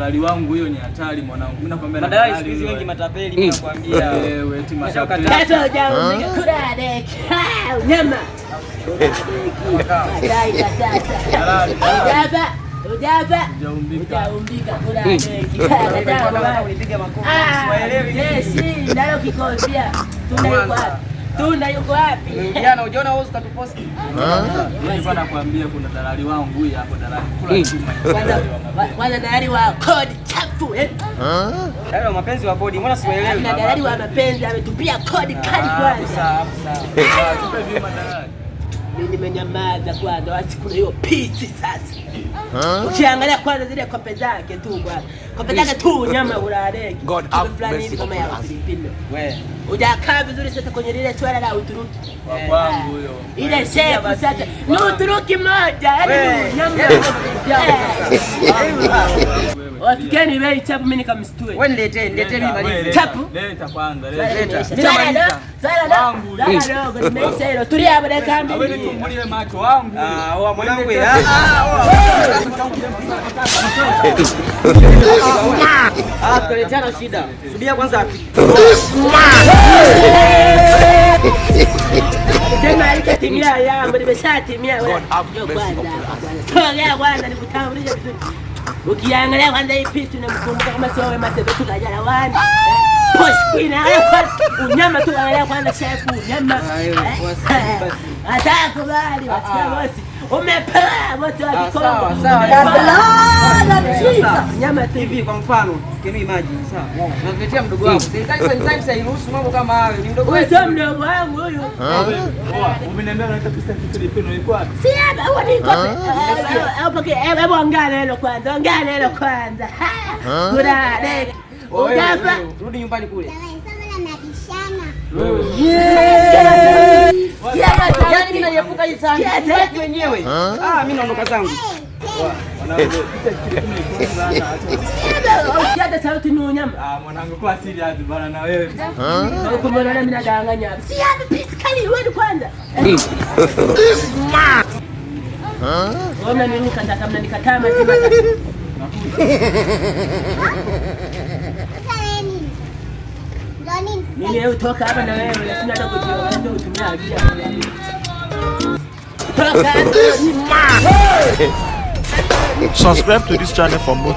dalali wangu huyo ni hatari mwanangu. Mimi nakwambia madalali siku hizi wengi matapeli mimi nakwambia. Wewe eti matapeli. Sasa hujaumika kudade. Nyama. Dai sasa. Hujaumbika kudade. Unipiga makofi. Siwaelewi. Yes, ndio kikofia. Tunda yuko wapi? Jana unaona wewe ukatuposti. Nilikuwa nakwambia kuna dalali wangu huyu hapo dalali. Kula chuma. Kwanza dalali wa kodi chafu Dalali wa mapenzi wa kodi, mbona siwaelewi? Na dalali wa mapenzi ametupia kodi kali kwanza. Sawa. Tupe vima dalali. Mimi nimenyamaza kwanza, wasi kuna hiyo pisi sasa. Ukiangalia kwanza zile kope zake tu bwana. Kope zake tu nyama ulaleki. Fulani hivi kama ya Filipino. Wewe. Hujakaa vizuri sasa kwenye lile swala la Uturuki. Kwangu huyo. Ile shepu sasa. Ni Uturuki moja, yaani nyama. Wafikeni wewe chapu mimi nikamstue. Wewe niletee mimi malizi. Chapu. Leta kwanza, leta. Sala dogo nimeisha hilo. Tulia hapo dakika mbili. Wewe nitumbulie macho wangu. Wa mwanangu tuletana shida. Subia kwanza afike. Sema alikatimia yangu nimeshatimia wewe. Tongea kwanza nikutambulishe vizuri. Ukiangalia kwanza hii picha unamkumbuka kama sio wewe Masebetu kajala wani. Push queen unyama tu angalia kwanza chef unyama. Atakubali wasikia bosi. Umepewa bosi wa Kikongo. Sawa. Nyama tu hivi kwa mfano, kemi maji, sawa. Nakuletea mdogo wangu. Serikali sometimes hairuhusu mambo kama hayo. Ni mdogo wetu. Wewe mdogo wangu huyu. Umeniambia unataka pesa Filipino iko wapi? Si hapa huwa niko. Hapo hebu ongea neno kwanza. Ongea neno kwanza. Kuna dek. Ujafa. Rudi nyumbani kule. Yaani mimi naepuka hii sana. Watu wenyewe. Mimi naondoka zangu. Usiada sauti ni unyama. Mwanangu kwa serious bana na wewe. Ukumwona mimi nadanganya. Siada piskali wewe kwanza. Ona nini kata mnanikataa mazima sasa. Mimi leo toka hapa na wewe sina hata kujua ndio utumia akili. Subscribe to this channel for more.